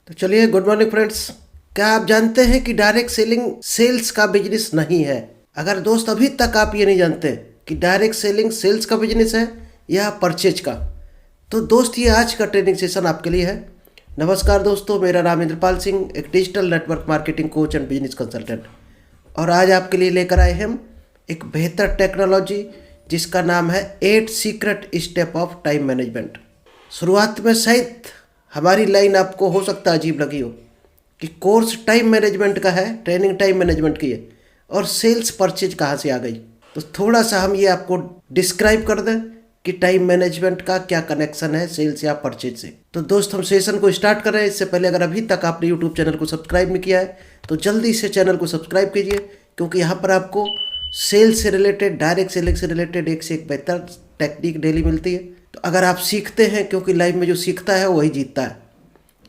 तो चलिए, good morning friends. क्या आप जानते हैं कि डायरेक्ट सेलिंग सेल्स का बिजनेस नहीं है? अगर दोस्त अभी तक आप ये नहीं जानते कि डायरेक्ट सेलिंग सेल्स का बिजनेस है या परचेज का, तो दोस्त ये आज का ट्रेनिंग सेशन आपके लिए है। नमस्कार दोस्तों, मेरा नाम इंद्रपाल सिंह, एक digital network marketing coach and business consultant. और आज आपके लिए लेकर आए हम एक बेहतर टेक्नोलॉजी जिसका नाम है 8 secret step of time management. शुरुआत में शायद हमारी लाइन आपको हो सकता है अजीब लगी हो कि कोर्स टाइम मैनेजमेंट का है, ट्रेनिंग टाइम मैनेजमेंट की है, और सेल्स परचेज कहाँ से आ गई। तो थोड़ा सा हम ये आपको डिस्क्राइब कर दें कि टाइम मैनेजमेंट का क्या कनेक्शन है सेल्स या परचेज से। तो दोस्त, हम सेशन को स्टार्ट कर रहे हैं। इससे पहले अगर अभी तक आपने यूट्यूब चैनल को सब्सक्राइब नहीं किया है तो जल्दी से चैनल को सब्सक्राइब कीजिए, क्योंकि यहाँ पर आपको सेल्स से रिलेटेड, डायरेक्ट सेलिंग से रिलेटेड एक से एक बेहतर टेक्निक डेली मिलती है। तो अगर आप सीखते हैं, क्योंकि लाइफ में जो सीखता है वही जीतता है,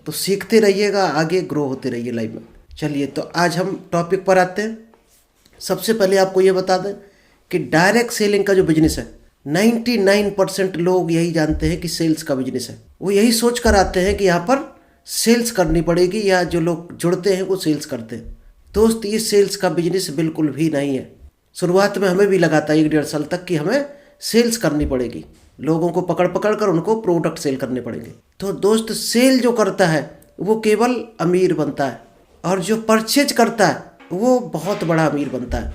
तो सीखते रहिएगा, आगे ग्रो होते रहिए लाइफ में। चलिए, तो आज हम टॉपिक पर आते हैं। सबसे पहले आपको ये बता दें कि डायरेक्ट सेलिंग का जो बिजनेस है, 99% लोग यही जानते हैं कि सेल्स का बिजनेस है। वो यही सोच कर आते हैं कि यहाँ पर सेल्स करनी पड़ेगी, या जो लोग जुड़ते हैं वो सेल्स करते हैं। दोस्त, ये सेल्स का बिजनेस बिल्कुल भी नहीं है। शुरुआत में हमें भी लगा था 1-1.5 साल तक कि हमें सेल्स करनी पड़ेगी, लोगों को पकड़ पकड़ कर उनको प्रोडक्ट सेल करने पड़ेंगे। तो दोस्त, सेल जो करता है वो केवल अमीर बनता है, और जो परचेज करता है वो बहुत बड़ा अमीर बनता है।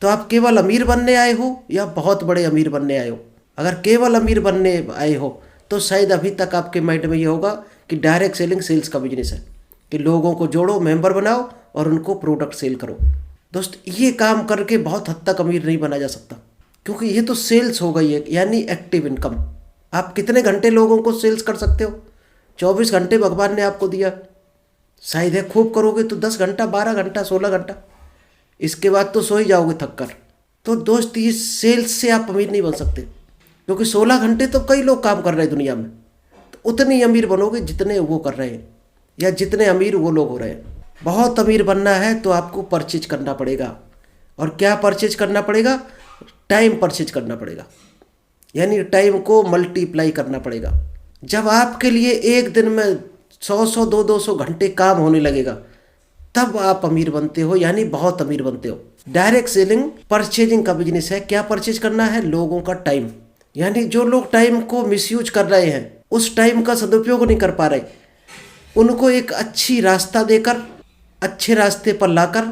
तो आप केवल अमीर बनने आए हो या बहुत बड़े अमीर बनने आए हो? अगर केवल अमीर बनने आए हो तो शायद अभी तक आपके माइंड में ये होगा कि डायरेक्ट सेलिंग सेल्स का बिजनेस है, कि लोगों को जोड़ो, मेंबर बनाओ और उनको प्रोडक्ट सेल करो। दोस्त, ये काम करके बहुत हद तक अमीर नहीं बना जा सकता, क्योंकि ये तो सेल्स हो गई है, यानी एक्टिव इनकम। आप कितने घंटे लोगों को सेल्स कर सकते हो? 24 घंटे भगवान ने आपको दिया। शायद है खूब करोगे तो 10 घंटा, 12 घंटा, 16 घंटा, इसके बाद तो सो ही जाओगे थक कर। तो दोस्त, ये सेल्स से आप अमीर नहीं बन सकते, क्योंकि 16 घंटे तो कई लोग काम कर रहे हैं दुनिया में। तो उतने अमीर बनोगे जितने वो कर रहे हैं, या जितने अमीर वो लोग हो रहे हैं। बहुत अमीर बनना है तो आपको परचेज करना पड़ेगा। और क्या परचेज करना पड़ेगा? टाइम परचेज करना पड़ेगा, यानी टाइम को मल्टीप्लाई करना पड़ेगा। जब आपके लिए एक दिन में 100-100, 200-200 घंटे काम होने लगेगा, तब आप अमीर बनते हो, यानी बहुत अमीर बनते हो। डायरेक्ट सेलिंग परचेजिंग का बिजनेस है। क्या परचेज करना है? लोगों का टाइम। यानी जो लोग टाइम को मिसयूज कर रहे हैं, उस टाइम का सदुपयोग नहीं कर पा रहे, उनको एक अच्छी रास्ता देकर, अच्छे रास्ते पर लाकर,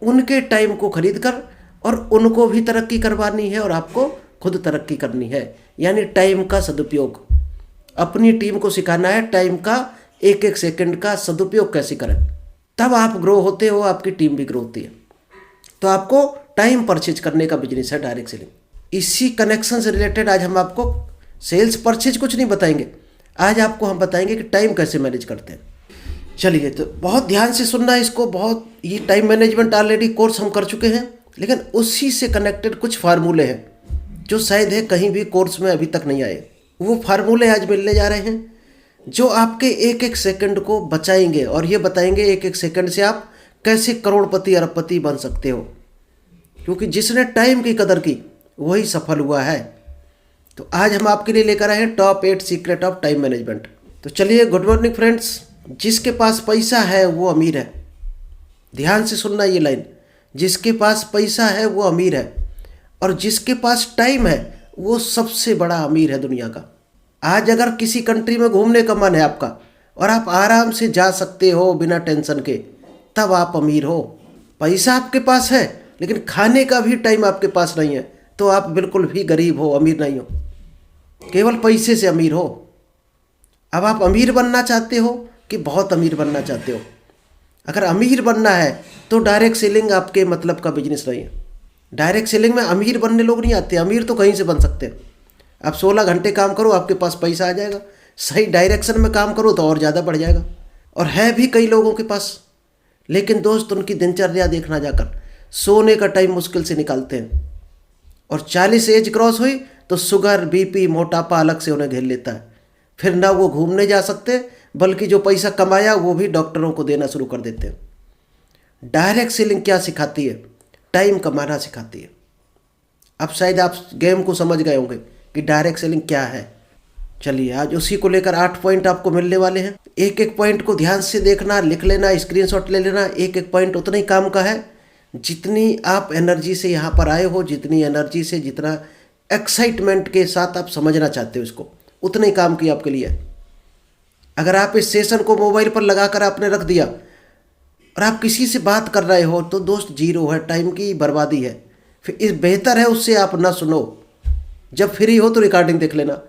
उनके टाइम को खरीद कर, और उनको भी तरक्की करवानी है और आपको खुद तरक्की करनी है। यानी टाइम का सदुपयोग। अपनी टीम को सिखाना है टाइम का एक एक सेकंड का सदुपयोग कैसे करें, तब आप ग्रो होते हो, आपकी टीम भी ग्रो होती है। तो आपको टाइम परचेज करने का बिजनेस है डायरेक्ट सेलिंग। इसी कनेक्शन से रिलेटेड आज हम आपको सेल्स परचेज कुछ नहीं बताएंगे, आज आपको हम बताएंगे कि टाइम कैसे मैनेज करते हैं। चलिए, तो बहुत ध्यान से सुनना है इसको। बहुत ये टाइम मैनेजमेंट ऑलरेडी कोर्स हम कर चुके हैं, लेकिन उसी से कनेक्टेड कुछ फार्मूले हैं जो शायद है कहीं भी कोर्स में अभी तक नहीं आए। वो फार्मूले आज मिलने जा रहे हैं जो आपके एक एक सेकंड को बचाएंगे, और ये बताएंगे एक एक सेकंड से आप कैसे करोड़पति अरबपति बन सकते हो। क्योंकि जिसने टाइम की कदर की वही सफल हुआ है। तो आज हम आपके लिए लेकर आए हैं top 8 secret of time management. तो चलिए, गुड मॉर्निंग फ्रेंड्स। जिसके पास पैसा है वो अमीर है। ध्यान से सुनना ये लाइन। जिसके पास पैसा है वो अमीर है, और जिसके पास टाइम है वो सबसे बड़ा अमीर है दुनिया का। आज अगर किसी कंट्री में घूमने का मन है आपका, और आप आराम से जा सकते हो बिना टेंशन के, तब आप अमीर हो। पैसा आपके पास है, लेकिन खाने का भी टाइम आपके पास नहीं है, तो आप बिल्कुल भी गरीब हो, अमीर नहीं हो, केवल पैसे से अमीर हो। अब आप अमीर बनना चाहते हो कि बहुत अमीर बनना चाहते हो? अगर अमीर बनना है तो डायरेक्ट सेलिंग आपके मतलब का बिजनेस नहीं है। डायरेक्ट सेलिंग में अमीर बनने लोग नहीं आते। अमीर तो कहीं से बन सकते हैं। आप 16 घंटे काम करो, आपके पास पैसा आ जाएगा। सही डायरेक्शन में काम करो तो और ज़्यादा बढ़ जाएगा। और है भी कई लोगों के पास, लेकिन दोस्त उनकी दिनचर्या देखना जाकर, सोने का टाइम मुश्किल से निकालते हैं, और 40 एज क्रॉस हुई तो शुगर, बीपी, मोटापा अलग से उन्हें घेर लेता है। फिर ना वो घूमने जा सकते, बल्कि जो पैसा कमाया वो भी डॉक्टरों को देना शुरू कर देते हैं। डायरेक्ट सेलिंग क्या सिखाती है? टाइम कमाना सिखाती है। अब शायद आप गेम को समझ गए होंगे कि डायरेक्ट सेलिंग क्या है। चलिए आज उसी को लेकर 8 पॉइंट आपको मिलने वाले हैं। एक एक पॉइंट को ध्यान से देखना, लिख लेना, स्क्रीनशॉट ले लेना। एक एक पॉइंट उतना ही काम का है जितनी आप एनर्जी से यहाँ पर आए हो, जितनी एनर्जी से, जितना एक्साइटमेंट के साथ आप समझना चाहते हो इसको, उतने ही काम की आपके लिए है। अगर आप इस सेशन को मोबाइल पर लगा कर आपने रख दिया और आप किसी से बात कर रहे हो तो दोस्त जीरो है, टाइम की बर्बादी है। फिर इस बेहतर है उससे आप ना सुनो। जब फ्री हो तो रिकॉर्डिंग देख लेना,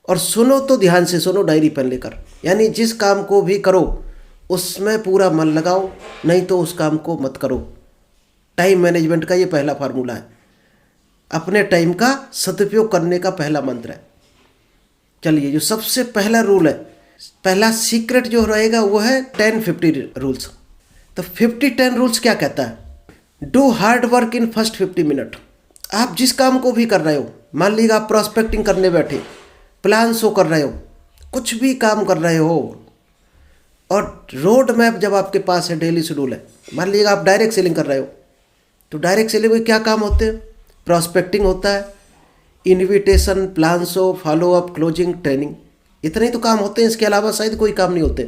और सुनो तो ध्यान से सुनो, डायरी पेन लेकर। यानी जिस काम को भी करो उसमें पूरा मन लगाओ, नहीं तो उस काम को मत करो। टाइम मैनेजमेंट का ये पहला फार्मूला है, अपने टाइम का सदुपयोग करने का पहला मंत्र है। चलिए जो सबसे पहला रूल है, पहला सीक्रेट जो रहेगा वो है 10-50 रूल्स। तो 50-10 रूल्स क्या कहता है? Do hard work in first 50 minute. आप जिस काम को भी कर रहे हो, मान लीजिए आप प्रॉस्पेक्टिंग करने बैठे, प्लान शो कर रहे हो, कुछ भी काम कर रहे हो, और रोड मैप जब आपके पास है, डेली शेड्यूल है, मान लीजिए आप डायरेक्ट सेलिंग कर रहे हो, तो डायरेक्ट सेलिंग में क्या काम होते हैं? प्रॉस्पेक्टिंग होता है, invitation, plan show, follow up, closing, training, इतने ही तो काम होते हैं। इसके अलावा शायद कोई काम नहीं होते।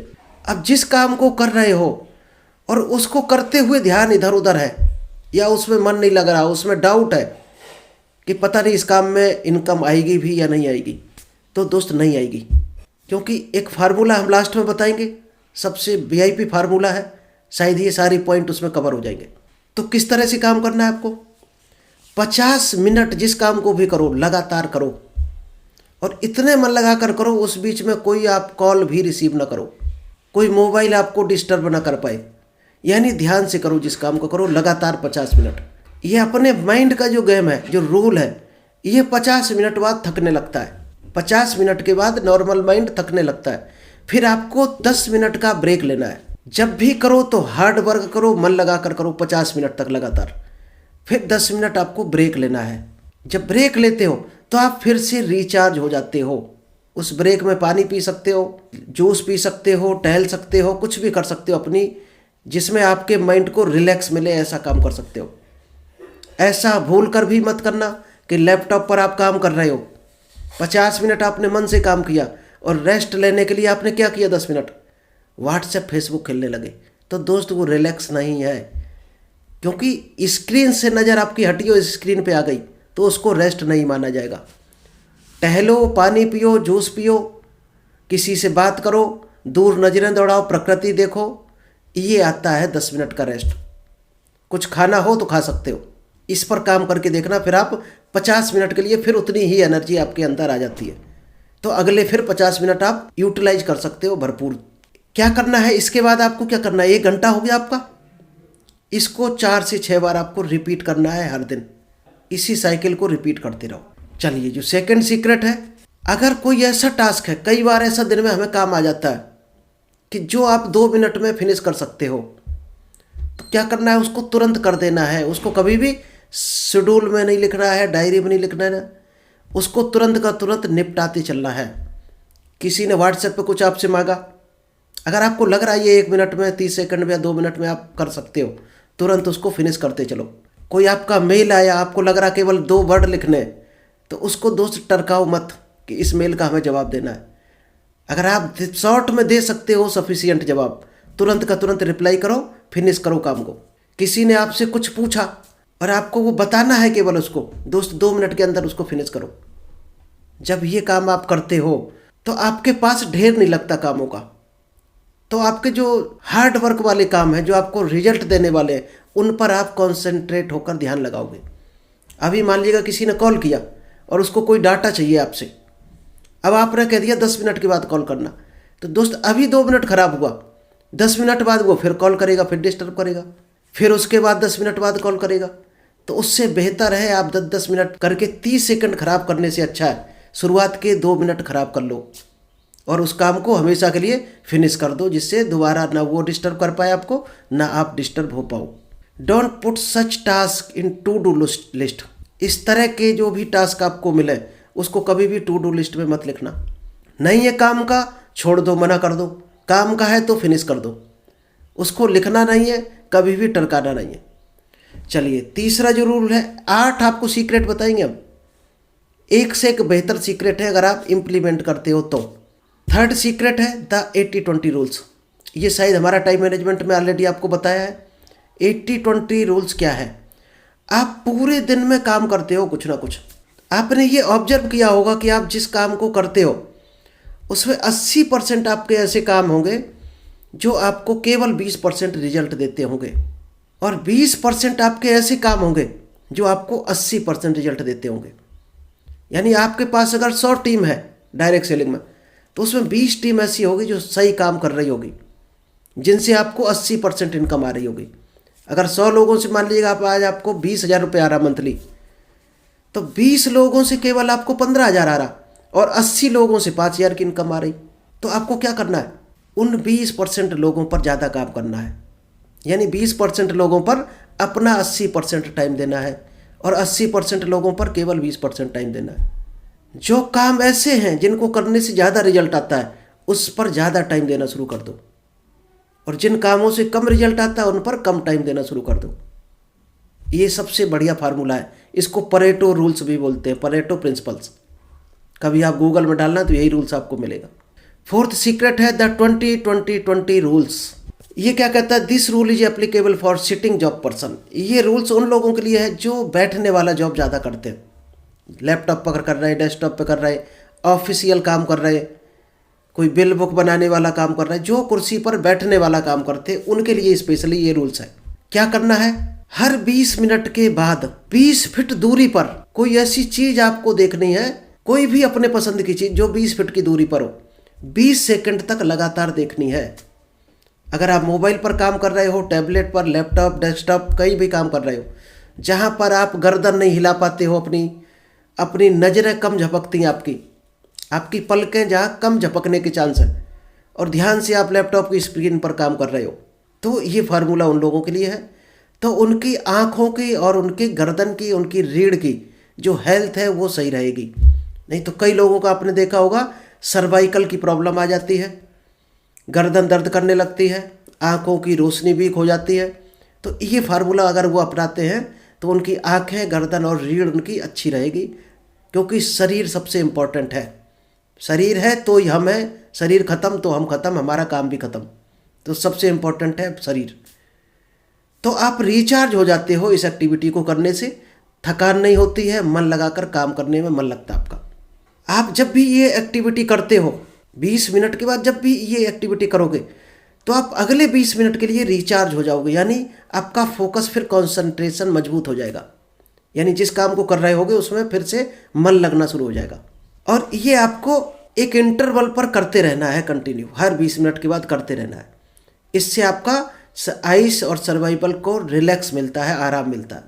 अब जिस काम को कर रहे हो और उसको करते हुए ध्यान इधर उधर है, या उसमें मन नहीं लग रहा, उसमें डाउट है कि पता नहीं इस काम में इनकम आएगी भी या नहीं आएगी, तो दोस्त नहीं आएगी। क्योंकि एक फार्मूला हम लास्ट में बताएंगे, सबसे वीआईपी फार्मूला है, शायद ये सारी पॉइंट उसमें कवर हो जाएंगे। तो किस तरह से काम करना है आपको? 50 मिनट जिस काम को भी करो लगातार करो, और इतने मन लगा कर करो उस बीच में कोई आप कॉल भी रिसीव ना करो, कोई मोबाइल आपको डिस्टर्ब ना कर पाए। यानी ध्यान से करो, जिस काम को करो लगातार 50 मिनट। ये अपने माइंड का जो गेम है, जो रूल है, ये 50 मिनट बाद थकने लगता है। 50 मिनट के बाद नॉर्मल माइंड थकने लगता है। फिर आपको 10 मिनट का ब्रेक लेना है। जब भी करो तो हार्ड वर्क करो, मन लगा कर करो 50 मिनट तक लगातार। फिर 10 मिनट आपको ब्रेक लेना है। जब ब्रेक लेते हो तो आप फिर से रिचार्ज हो जाते हो। उस ब्रेक में पानी पी सकते हो, जूस पी सकते हो, टहल सकते हो, कुछ भी कर सकते हो अपनी, जिसमें आपके माइंड को रिलैक्स मिले, ऐसा काम कर सकते हो। ऐसा भूल कर भी मत करना कि लैपटॉप पर आप काम कर रहे हो, 50 मिनट आपने मन से काम किया और रेस्ट लेने के लिए आपने क्या किया, 10 मिनट व्हाट्सएप फेसबुक खेलने लगे, तो दोस्त वो रिलैक्स नहीं है। क्योंकि स्क्रीन से नज़र आपकी हटी हो, स्क्रीन पे आ गई, तो उसको रेस्ट नहीं माना जाएगा। टहलो, पानी पियो, जूस पियो, किसी से बात करो, दूर नजरें दौड़ाओ, प्रकृति देखो, ये आता है 10 मिनट का रेस्ट। कुछ खाना हो तो खा सकते हो, इस पर काम करके देखना। फिर आप 50 मिनट के लिए फिर उतनी ही एनर्जी आपके अंदर आ जाती है, तो अगले फिर 50 मिनट आप यूटिलाइज कर सकते हो भरपूर। क्या करना है इसके बाद? आपको क्या करना है? 1 घंटा हो गया आपका, इसको 4 से 6 बार आपको रिपीट करना है हर दिन। इसी साइकिल को रिपीट करते रहो। चलिए जो सेकंड सीक्रेट है, अगर कोई ऐसा टास्क है, कई बार ऐसा दिन में हमें काम आ जाता है कि जो आप 2 मिनट में फिनिश कर सकते हो, तो क्या करना है? उसको तुरंत कर देना है। उसको कभी भी शेड्यूल में नहीं लिखना है, डायरी में नहीं लिखना है, उसको तुरंत का तुरंत निपटाते चलना है। किसी ने व्हाट्सएप पे कुछ आपसे मांगा, अगर आपको लग रहा है ये 1 मिनट में, 30 सेकंड में या 2 मिनट में आप कर सकते हो, तुरंत उसको फिनिश करते चलो। कोई आपका मेल आया, आपको लग रहा केवल 2 वर्ड लिखने, तो उसको दोस्त टरकाओ मत कि इस मेल का हमें जवाब देना है। अगर आप शॉर्ट में दे सकते हो सफिशियंट जवाब, तुरंत का तुरंत रिप्लाई करो, फिनिश करो काम को। किसी ने आपसे कुछ पूछा और आपको वो बताना है केवल उसको, दोस्त 2 मिनट के अंदर उसको फिनिश करो। जब ये काम आप करते हो तो आपके पास ढेर नहीं लगता कामों का, तो आपके जो हार्ड वर्क वाले काम हैं, जो आपको रिजल्ट देने वाले हैं, उन पर आप कॉन्सेंट्रेट होकर ध्यान लगाओगे। अभी मान लीजिएगा किसी ने कॉल किया और उसको कोई डाटा चाहिए आपसे, अब आपने कह दिया 10 मिनट के बाद कॉल करना, तो दोस्त अभी 2 मिनट खराब हुआ, 10 मिनट बाद वो फिर कॉल करेगा, फिर डिस्टर्ब करेगा, फिर उसके बाद 10 मिनट बाद कॉल करेगा। तो उससे बेहतर है आप 10-10 मिनट करके 30 सेकंड खराब करने से अच्छा है शुरुआत के 2 मिनट खराब कर लो और उस काम को हमेशा के लिए फिनिश कर दो, जिससे दोबारा ना वो डिस्टर्ब कर पाए आपको, ना आप डिस्टर्ब हो पाओ। Don't put such task in to do list. इस तरह के जो भी टास्क आपको मिले उसको कभी भी टू डू लिस्ट में मत लिखना। नहीं है काम का, छोड़ दो, मना कर दो। काम का है तो फिनिश कर दो, उसको लिखना नहीं है, कभी भी टरकाना नहीं है। चलिए तीसरा जो रूल है, 8 आपको सीक्रेट बताएंगे हम। एक से एक बेहतर सीक्रेट है अगर आप इम्प्लीमेंट करते हो तो। थर्ड सीक्रेट है द 80-20 रूल्स। ये शायद हमारा टाइम मैनेजमेंट में ऑलरेडी आपको बताया है। 80-20 रूल्स क्या है? आप पूरे दिन में काम करते हो कुछ ना कुछ, आपने ये ऑब्जर्व किया होगा कि आप जिस काम को करते हो उसमें 80% आपके ऐसे काम होंगे जो आपको केवल 20% रिजल्ट देते होंगे, और 20% आपके ऐसे काम होंगे जो आपको 80% रिजल्ट देते होंगे। यानी आपके पास अगर 100 टीम है डायरेक्ट सेलिंग में, तो उसमें 20 टीम ऐसी होगी जो सही काम कर रही होगी, जिनसे आपको 80% इनकम आ रही होगी। अगर 100 लोगों से मान लीजिएगा आप आज आपको 20,000 रुपये आ रहा मंथली, तो 20 लोगों से केवल आपको 15,000 आ रहा और 80 लोगों से 5,000 की इनकम आ रही। तो आपको क्या करना है? उन 20% लोगों पर ज़्यादा काम करना है। यानी 20% लोगों पर अपना 80% टाइम देना है और 80% लोगों पर केवल 20% टाइम देना है। जो काम ऐसे हैं जिनको करने से ज़्यादा रिजल्ट आता है उस पर ज़्यादा टाइम देना शुरू कर दो, और जिन कामों से कम रिजल्ट आता है उन पर कम टाइम देना शुरू कर दो। ये सबसे बढ़िया फार्मूला है। इसको परेटो रूल्स भी बोलते हैं, परेटो प्रिंसिपल्स। कभी आप गूगल में डालना तो यही रूल्स आपको मिलेगा। फोर्थ सीक्रेट है द 20-20-20 रूल्स। ये क्या कहता है? This rule is applicable for sitting job person. ये रूल्स उन लोगों के लिए है जो बैठने वाला जॉब ज़्यादा करते हैं, लैपटॉप पर कर रहे, डेस्कटॉप पे कर रहे, ऑफिशियल काम कर रहे, कोई बिल बुक बनाने वाला काम कर रहे, जो कुर्सी पर बैठने वाला काम करते, उनके लिए स्पेशली ये रूल्स है। क्या करना है? हर 20 मिनट के बाद 20 फीट दूरी पर कोई ऐसी चीज आपको देखनी है, कोई भी अपने पसंद की चीज जो 20 फीट की दूरी पर हो, 20 सेकंड तक लगातार देखनी है। अगर आप मोबाइल पर काम कर रहे हो, टैबलेट पर, लैपटॉप, डेस्कटॉप, कहीं भी काम कर रहे हो, जहाँ पर आप गर्दन नहीं हिला पाते हो, अपनी नज़रें कम झपकती हैं, आपकी पलकें जहाँ कम झपकने के चांस है, और ध्यान से आप लैपटॉप की स्क्रीन पर काम कर रहे हो, तो ये फार्मूला उन लोगों के लिए है। तो उनकी आँखों की और उनकी गर्दन की, उनकी रीढ़ की जो हेल्थ है वो सही रहेगी। नहीं तो कई लोगों का आपने देखा होगा सर्वाइकल की प्रॉब्लम आ जाती है, गर्दन दर्द करने लगती है, आँखों की रोशनी वीक हो जाती है। तो ये फार्मूला अगर वो अपनाते हैं तो उनकी आँखें, गर्दन और रीढ़ उनकी अच्छी रहेगी, क्योंकि शरीर सबसे इम्पोर्टेंट है। शरीर है तो ही हम हैं, शरीर खत्म तो हम खत्म, हमारा काम भी खत्म। तो सबसे इम्पोर्टेंट है शरीर। तो आप रिचार्ज हो जाते हो इस एक्टिविटी को करने से, थकान नहीं होती है, मन लगाकर काम करने में मन लगता है आपका। आप जब भी ये एक्टिविटी करते हो, 20 मिनट के बाद जब भी ये एक्टिविटी करोगे, तो आप अगले 20 मिनट के लिए रिचार्ज हो जाओगे। यानी आपका फोकस, फिर कंसंट्रेशन मजबूत हो जाएगा। यानी जिस काम को कर रहे होगे उसमें फिर से मन लगना शुरू हो जाएगा। और ये आपको एक इंटरवल पर करते रहना है, कंटिन्यू, हर 20 मिनट के बाद करते रहना है। इससे आपका आइस और सर्वाइवल को रिलैक्स मिलता है, आराम मिलता है।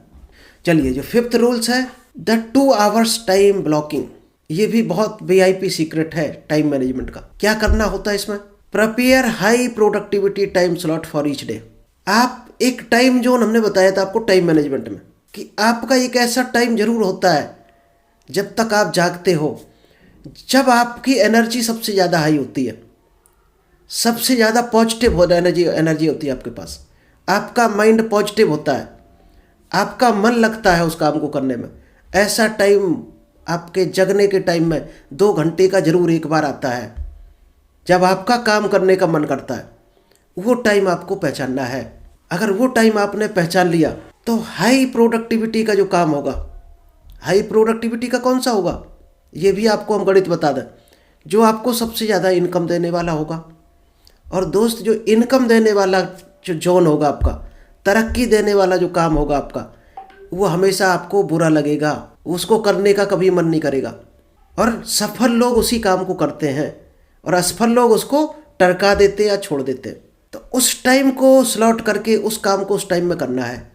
चलिए, जो फिफ्थ रूल्स है द 2 आवर्स टाइम ब्लॉकिंग। ये भी बहुत VIP सीक्रेट है टाइम मैनेजमेंट का। क्या करना होता है इसमें? Prepare high productivity time slot for each day. आप एक टाइम जोन, हमने बताया था आपको टाइम मैनेजमेंट में, कि आपका एक ऐसा टाइम जरूर होता है जब तक आप जागते हो, जब आपकी एनर्जी सबसे ज़्यादा हाई होती है, सबसे ज़्यादा पॉजिटिव हो एनर्जी होती है आपके पास, आपका माइंड पॉजिटिव होता है, आपका मन लगता है उस काम को करने में। ऐसा टाइम आपके जगने के टाइम में 2 घंटे का जरूर एक बार आता है जब आपका काम करने का मन करता है। वो टाइम आपको पहचानना है। अगर वो टाइम आपने पहचान लिया तो हाई प्रोडक्टिविटी का जो काम होगा, हाई प्रोडक्टिविटी का कौन सा होगा, ये भी आपको हम गणित बता दें, जो आपको सबसे ज़्यादा इनकम देने वाला होगा। और दोस्त, जो इनकम देने वाला जो जोन होगा आपका, तरक्की देने वाला जो काम होगा आपका, वो हमेशा आपको बुरा लगेगा, उसको करने का कभी मन नहीं करेगा। और सफल लोग उसी काम को करते हैं और असफल लोग उसको टरका देते या छोड़ देते। तो उस टाइम को स्लॉट करके उस काम को उस टाइम में करना है।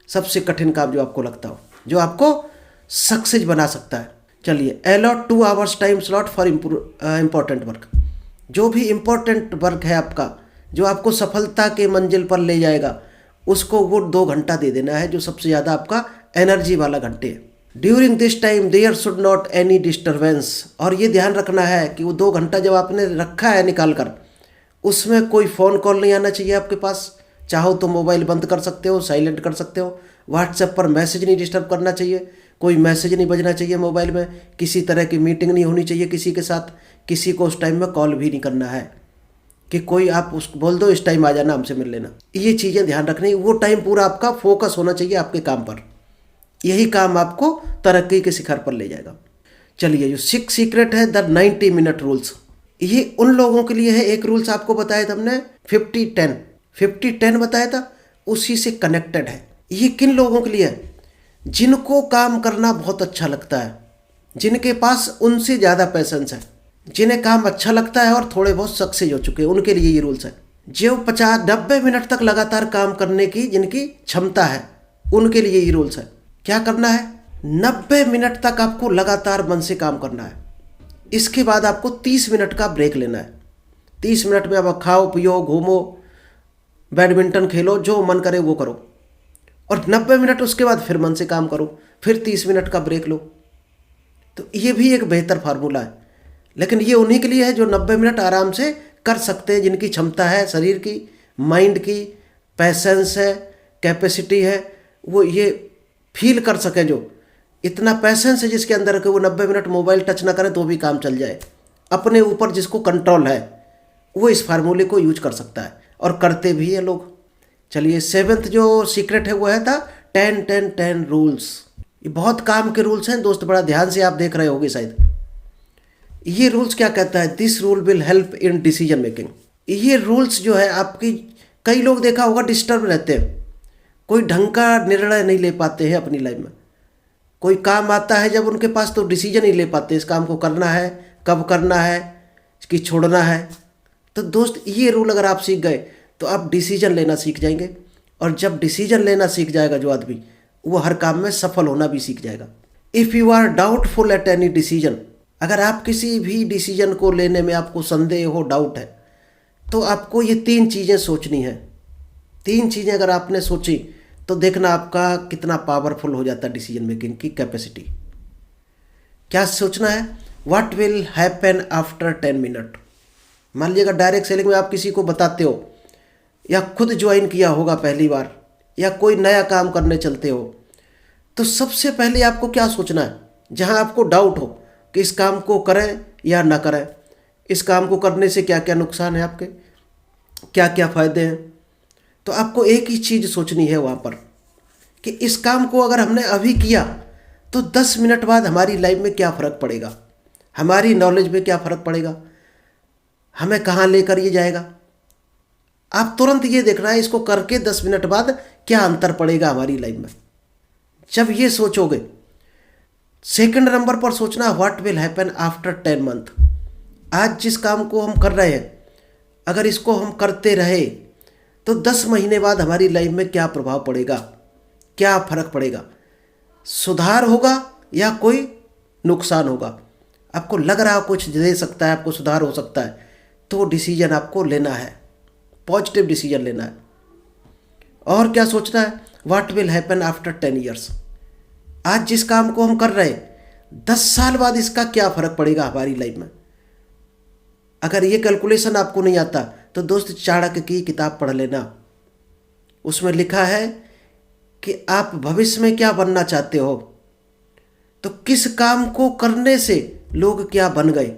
सबसे कठिन काम जो आपको लगता हो, जो आपको सक्सेस बना सकता है। चलिए, allot 2 hours time slot for important work. जो भी इम्पोर्टेंट वर्क है आपका, जो आपको सफलता के मंजिल पर ले जाएगा, उसको वो 2 घंटा दे देना है, जो सबसे ज़्यादा आपका एनर्जी वाला घंटे है। During this time there should not any disturbance. और ये ध्यान रखना है कि वो 2 घंटा जब आपने रखा है निकाल कर, उसमें कोई फ़ोन कॉल नहीं आना चाहिए आपके पास। चाहो तो मोबाइल बंद कर सकते हो, साइलेंट कर सकते हो, व्हाट्सएप पर मैसेज नहीं डिस्टर्ब करना चाहिए, कोई मैसेज नहीं बजना चाहिए मोबाइल में, किसी तरह की मीटिंग नहीं होनी चाहिए किसी के साथ, किसी को उस टाइम में कॉल भी नहीं करना है कि कोई आप उसको बोल दो इस टाइम आ जाना हमसे मिल लेना। ये चीज़ें ध्यान रखनी, वो टाइम पूरा आपका फोकस होना चाहिए आपके काम पर। यही काम आपको तरक्की के शिखर पर ले जाएगा। चलिए, जो 6 सीक्रेट है द 90 मिनट रूल्स, ये उन लोगों के लिए है। एक रूल्स आपको बताया था हमने 50-10 बताया था, उसी से कनेक्टेड है। ये किन लोगों के लिए है? जिनको काम करना बहुत अच्छा लगता है, जिनके पास उनसे ज़्यादा पैसेंस है, जिन्हें काम अच्छा लगता है और थोड़े बहुत सक्सेस हो चुके हैं, उनके लिए ये रूल्स है। जो 50-90 मिनट तक लगातार काम करने की जिनकी क्षमता है, उनके लिए ये रूल्स है। क्या करना है? 90 मिनट तक आपको लगातार मन से काम करना है। इसके बाद आपको 30 मिनट का ब्रेक लेना है। 30 मिनट में आप खाओ पियो, घूमो, बैडमिंटन खेलो, जो मन करे वो करो, और 90 मिनट उसके बाद फिर मन से काम करो, फिर 30 मिनट का ब्रेक लो। तो ये भी एक बेहतर फार्मूला है, लेकिन ये उन्हीं के लिए है जो 90 मिनट आराम से कर सकते हैं, जिनकी क्षमता है शरीर की, माइंड की, पैसेंस है, कैपेसिटी है, वो ये फील कर सकें। जो इतना पैसेंस है जिसके अंदर कि वो 90 मिनट मोबाइल टच ना करे तो भी काम चल जाए, अपने ऊपर जिसको कंट्रोल है, वो इस फार्मूले को यूज कर सकता है, और करते भी हैं लोग। चलिए, 7th जो सीक्रेट है वो है था 10-10-10 रूल्स। ये बहुत काम के रूल्स हैं दोस्त, बड़ा ध्यान से आप देख रहे होगे शायद। ये रूल्स क्या कहता है? This rule will help in decision making. ये रूल्स जो है आपकी, कई लोग देखा होगा डिस्टर्ब रहते हैं, कोई ढंग का निर्णय नहीं ले पाते हैं अपनी लाइफ में। कोई काम आता है जब उनके पास, तो डिसीजन नहीं ले पाते, इस काम को करना है, कब करना है, कि छोड़ना है। तो दोस्त, ये रूल अगर आप सीख गए तो आप डिसीजन लेना सीख जाएंगे, और जब डिसीजन लेना सीख जाएगा जो आदमी, वो हर काम में सफल होना भी सीख जाएगा। If you are doubtful at any decision, अगर आप किसी भी डिसीजन को लेने में आपको संदेह हो, डाउट है, तो आपको ये 3 चीज़ें सोचनी है। 3 चीज़ें अगर आपने सोची तो देखना आपका कितना पावरफुल हो जाता है डिसीजन मेकिंग की कैपेसिटी। क्या सोचना है? What will happen after 10 minute. मान लीजिएगा डायरेक्ट सेलिंग में आप किसी को बताते हो, या खुद ज्वाइन किया होगा पहली बार, या कोई नया काम करने चलते हो, तो सबसे पहले आपको क्या सोचना है? जहां आपको डाउट हो कि इस काम को करें या ना करें, इस काम को करने से क्या क्या नुकसान है आपके, क्या क्या फ़ायदे हैं, तो आपको एक ही चीज़ सोचनी है वहाँ पर कि इस काम को अगर हमने अभी किया तो 10 मिनट बाद हमारी लाइफ में क्या फ़र्क पड़ेगा, हमारी नॉलेज में क्या फ़र्क पड़ेगा, हमें कहाँ लेकर ये जाएगा। आप तुरंत ये देखना है इसको करके 10 मिनट बाद क्या अंतर पड़ेगा हमारी लाइफ में। जब ये सोचोगे, सेकंड नंबर पर सोचना what will happen after 10 month. आज जिस काम को हम कर रहे हैं, अगर इसको हम करते रहे तो 10 महीने बाद हमारी लाइफ में क्या प्रभाव पड़ेगा, क्या फर्क पड़ेगा, सुधार होगा या कोई नुकसान होगा। आपको लग रहा कुछ दे सकता है, आपको सुधार हो सकता है, तो डिसीजन आपको लेना है, पॉजिटिव डिसीजन लेना है। और क्या सोचना है? What will happen after 10 years. आज जिस काम को हम कर रहे हैं 10 साल बाद इसका क्या फ़र्क पड़ेगा हमारी लाइफ में। अगर ये कैलकुलेशन आपको नहीं आता तो दोस्त चाणक्य की किताब पढ़ लेना, उसमें लिखा है कि आप भविष्य में क्या बनना चाहते हो, तो किस काम को करने से लोग क्या बन गए,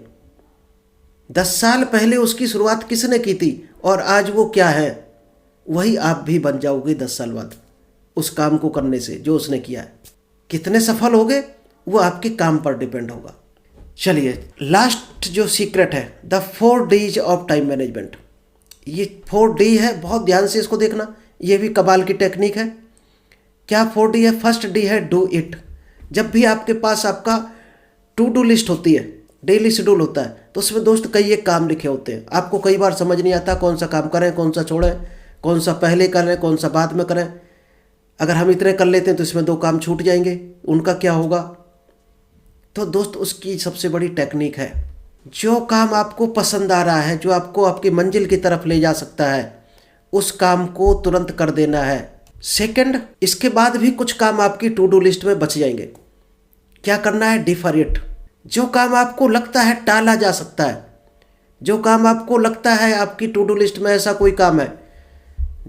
10 साल पहले उसकी शुरुआत किसने की थी और आज वो क्या है, वही आप भी बन जाओगे 10 साल बाद उस काम को करने से जो उसने किया है। कितने सफल होगे वो आपके काम पर डिपेंड होगा। चलिए, लास्ट जो सीक्रेट है the 4 Ds of time management. ये 4 D है, बहुत ध्यान से इसको देखना, ये भी कमाल की टेक्निक है। क्या 4 D है? फर्स्ट D है डू इट। जब भी आपके पास आपका टू डू लिस्ट होती है, डेली शेड्यूल होता है, तो उसमें दोस्त कई एक काम लिखे होते हैं। आपको कई बार समझ नहीं आता कौन सा काम करें, कौन सा छोड़ें, कौन सा पहले करें, कौन सा बाद में करें। अगर हम इतने कर लेते हैं तो इसमें 2 काम छूट जाएंगे, उनका क्या होगा। तो दोस्त, उसकी सबसे बड़ी टेक्निक है, जो काम आपको पसंद आ रहा है, जो आपको आपकी मंजिल की तरफ ले जा सकता है, उस काम को तुरंत कर देना है। सेकंड, इसके बाद भी कुछ काम आपकी टू डू लिस्ट में बच जाएंगे। क्या करना है? Differ it. जो काम आपको लगता है टाला जा सकता है, जो काम आपको लगता है आपकी टू डू लिस्ट में ऐसा कोई काम है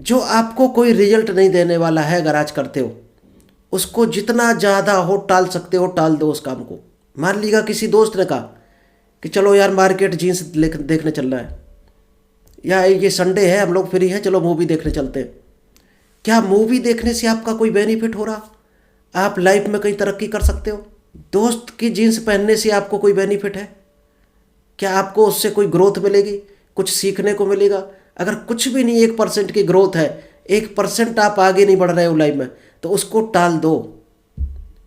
जो आपको कोई रिजल्ट नहीं देने वाला है अगर आज करते हो, उसको जितना ज़्यादा हो टाल सकते हो टाल दो उस काम को। मान लीजिएगा किसी दोस्त ने कहा कि चलो यार मार्केट जीन्स देखने चलना है, या ये संडे है हम लोग फ्री हैं चलो मूवी देखने चलते हैं। क्या मूवी देखने से आपका कोई बेनिफिट हो रहा? आप लाइफ में कहीं तरक्की कर सकते हो? दोस्त की जीन्स पहनने से आपको कोई बेनिफिट है? क्या आपको उससे कोई ग्रोथ मिलेगी, कुछ सीखने को मिलेगा? अगर कुछ भी नहीं, 1% की ग्रोथ है, 1% आप आगे नहीं बढ़ रहे हो लाइफ में, तो उसको टाल दो।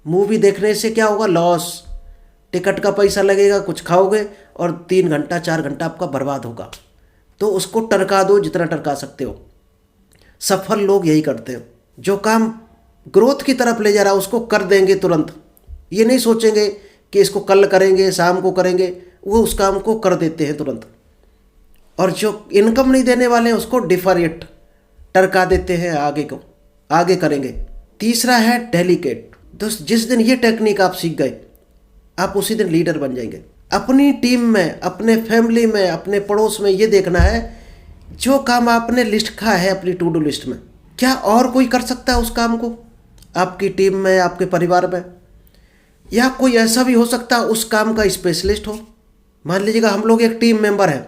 मूवी देखने से क्या होगा? लॉस। टिकट का पैसा लगेगा, कुछ खाओगे और 3 घंटा 4 घंटा आपका बर्बाद होगा। तो उसको टरका दो जितना टरका सकते हो। सफल लोग यही करते हैं, जो काम ग्रोथ की तरफ ले जा रहा है उसको कर देंगे तुरंत। ये नहीं सोचेंगे कि इसको कल करेंगे, शाम को करेंगे, वो उस काम को कर देते हैं तुरंत। और जो इनकम नहीं देने वाले हैं उसको डिफरेट टरका देते हैं, आगे करेंगे। तीसरा है डेलीकेट। दोस्त, जिस दिन ये टेक्निक आप सीख गए, आप उसी दिन लीडर बन जाएंगे। अपनी टीम में, अपने फैमिली में, अपने पड़ोस में ये देखना है, जो काम आपने लिखा है अपनी टू डू लिस्ट में, क्या और कोई कर सकता है उस काम को? आपकी टीम में, आपके परिवार में, या कोई ऐसा भी हो सकता है उस काम का स्पेशलिस्ट हो। मान लीजिएगा हम लोग एक टीम मेंबर हैं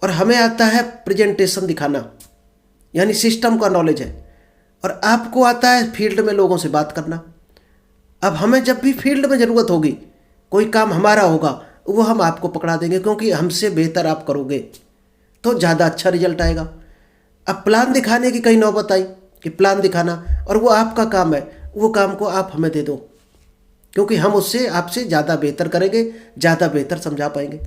और हमें आता है प्रेजेंटेशन दिखाना, यानी सिस्टम का नॉलेज है, और आपको आता है फील्ड में लोगों से बात करना। अब हमें जब भी फील्ड में ज़रूरत होगी, कोई काम हमारा होगा, वो हम आपको पकड़ा देंगे, क्योंकि हमसे बेहतर आप करोगे तो ज़्यादा अच्छा रिजल्ट आएगा। अब प्लान दिखाने की कहीं नौबत आई कि प्लान दिखाना, और वो आपका काम है, वो काम को आप हमें दे दो, क्योंकि हम उससे आपसे ज़्यादा बेहतर करेंगे, ज़्यादा बेहतर समझा पाएंगे।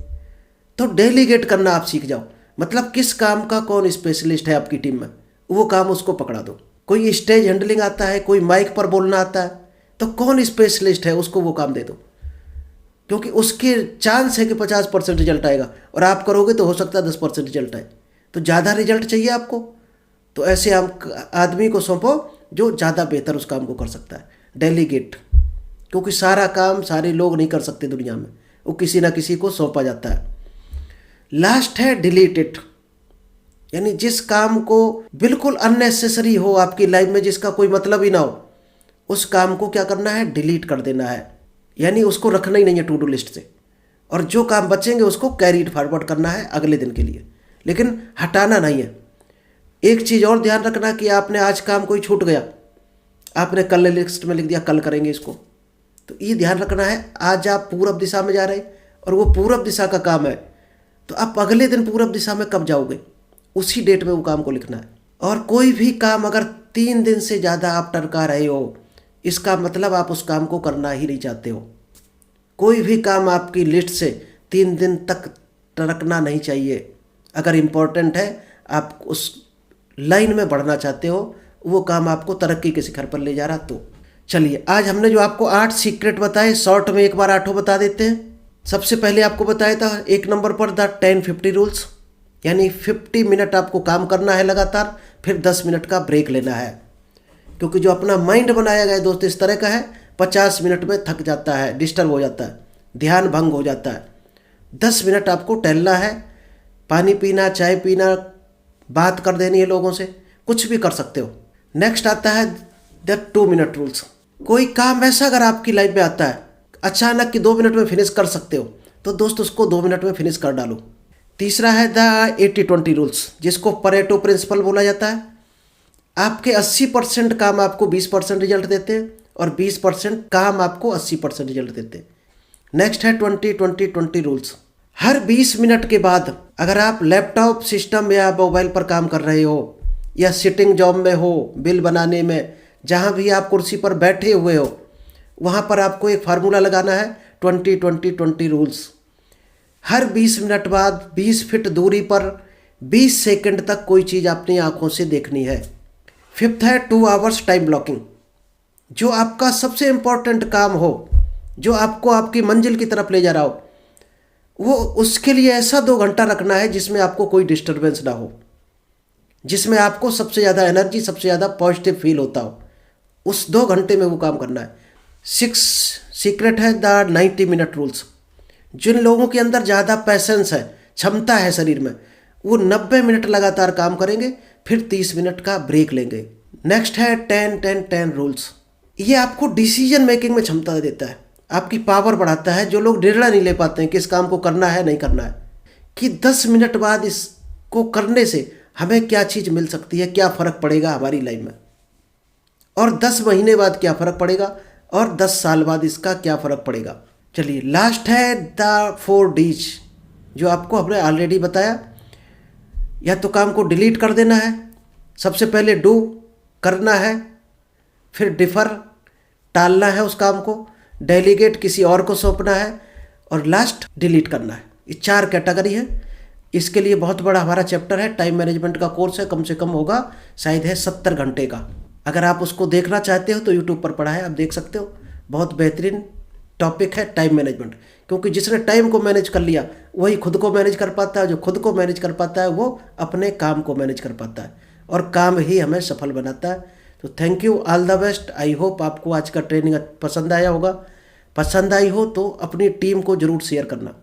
तो डेलीगेट करना आप सीख जाओ। मतलब किस काम का कौन स्पेशलिस्ट है आपकी टीम में, वो काम उसको पकड़ा दो। कोई स्टेज हैंडलिंग आता है, कोई माइक पर बोलना आता है, तो कौन स्पेशलिस्ट है उसको वो काम दे दो, क्योंकि उसके चांस है कि 50% रिजल्ट आएगा, और आप करोगे तो हो सकता है 10% रिजल्ट आए। तो ज़्यादा रिजल्ट चाहिए आपको, तो ऐसे आदमी को सौंपो जो ज़्यादा बेहतर उस काम को कर सकता है। डेलीगेट, क्योंकि सारा काम सारे लोग नहीं कर सकते दुनिया में, वो किसी ना किसी को सौंपा जाता है। लास्ट है डिलीट इट, यानी जिस काम को बिल्कुल अननेसेसरी हो आपकी लाइफ में, जिसका कोई मतलब ही ना हो, उस काम को क्या करना है? डिलीट कर देना है, यानी उसको रखना ही नहीं है टू डू लिस्ट से। और जो काम बचेंगे उसको कैरीड फॉरवर्ड करना है अगले दिन के लिए, लेकिन हटाना नहीं है। एक चीज़ और ध्यान रखना कि आपने आज काम कोई छूट गया, आपने कल लिस्ट में लिख दिया कल करेंगे इसको, तो ये ध्यान रखना है आज आप पूरब दिशा में जा रहे हैं और वो पूरब दिशा का काम है, तो आप अगले दिन पूरब दिशा में कब जाओगे, उसी डेट में वो काम को लिखना है। और कोई भी काम अगर 3 दिन से ज़्यादा आप टरका रहे हो, इसका मतलब आप उस काम को करना ही नहीं चाहते हो। कोई भी काम आपकी लिस्ट से 3 दिन तक टरकना नहीं चाहिए। अगर इम्पोर्टेंट है, आप उस लाइन में बढ़ना चाहते हो, वो काम आपको तरक्की के शिखर पर ले जा रहा। तो चलिए, आज हमने जो आपको 8 सीक्रेट बताए, शॉर्ट में एक बार 8 बता देते हैं। सबसे पहले आपको बताया था 1 नंबर पर द 10-50 रूल्स, यानी 50 मिनट आपको काम करना है लगातार, फिर 10 मिनट का ब्रेक लेना है, क्योंकि जो अपना माइंड बनाया गया है दोस्त इस तरह का है, 50 मिनट में थक जाता है, डिस्टर्ब हो जाता है, ध्यान भंग हो जाता है। 10 मिनट आपको टहलना है, पानी पीना, चाय पीना, बात कर देनी है लोगों से, कुछ भी कर सकते हो। नेक्स्ट आता है द 2 मिनट रूल्स। कोई काम ऐसा अगर आपकी लाइफ में आता है अचानक कि 2 मिनट में फिनिश कर सकते हो, तो दोस्त उसको 2 मिनट में फिनिश कर डालो। तीसरा है द 80-20 रूल्स, जिसको परेटो प्रिंसिपल बोला जाता है। आपके 80% काम आपको 20% रिजल्ट देते हैं, और 20% काम आपको 80% रिजल्ट देते हैं। नेक्स्ट है 20-20-20 रूल्स। हर 20 मिनट के बाद अगर आप लैपटॉप सिस्टम या मोबाइल पर काम कर रहे हो, या सिटिंग जॉब में हो, बिल बनाने में, जहाँ भी आप कुर्सी पर बैठे हुए हो, वहाँ पर आपको एक फार्मूला लगाना है 20-20-20 रूल्स। हर 20 मिनट बाद 20 फीट दूरी पर 20 सेकंड तक कोई चीज़ अपनी आंखों से देखनी है। फिफ्थ है 2 आवर्स टाइम ब्लॉकिंग। जो आपका सबसे इम्पोर्टेंट काम हो, जो आपको आपकी मंजिल की तरफ ले जा रहा हो, वो उसके लिए ऐसा 2 घंटा रखना है जिसमें आपको कोई डिस्टर्बेंस ना हो, जिसमें आपको सबसे ज़्यादा एनर्जी, सबसे ज़्यादा पॉजिटिव फील होता हो। उस 2 घंटे में वो काम करना है। 6 सीक्रेट है द 90 मिनट रूल्स। जिन लोगों के अंदर ज़्यादा पैसेंस है, क्षमता है शरीर में, वो 90 मिनट लगातार काम करेंगे, फिर 30 मिनट का ब्रेक लेंगे। नेक्स्ट है 10-10-10 रूल्स। ये आपको डिसीजन मेकिंग में क्षमता देता है, आपकी पावर बढ़ाता है। जो लोग निर्णय नहीं ले पाते हैं कि इस काम को करना है नहीं करना है, कि 10 मिनट बाद इसको करने से हमें क्या चीज़ मिल सकती है, क्या फ़र्क पड़ेगा हमारी लाइफ में, और 10 महीने बाद क्या फ़र्क पड़ेगा, और 10 साल बाद इसका क्या फ़र्क पड़ेगा। चलिए लास्ट है द 4 डीज, जो आपको हमने ऑलरेडी बताया। या तो काम को डिलीट कर देना है, सबसे पहले डू करना है, फिर डिफ़र टालना है उस काम को, डेलीगेट किसी और को सौंपना है, और लास्ट डिलीट करना है। ये 4 कैटेगरी है। इसके लिए बहुत बड़ा हमारा चैप्टर है, टाइम मैनेजमेंट का कोर्स है, कम से कम होगा शायद है 70 घंटे का। अगर आप उसको देखना चाहते हो तो यूट्यूब पर पड़ा है, आप देख सकते हो। बहुत बेहतरीन टॉपिक है टाइम मैनेजमेंट, क्योंकि जिसने टाइम को मैनेज कर लिया वही खुद को मैनेज कर पाता है। जो खुद को मैनेज कर पाता है वो अपने काम को मैनेज कर पाता है, और काम ही हमें सफल बनाता है। तो thank you, all the best. I hope आपको आज का ट्रेनिंग पसंद आया होगा। पसंद आई हो तो अपनी टीम को ज़रूर शेयर करना।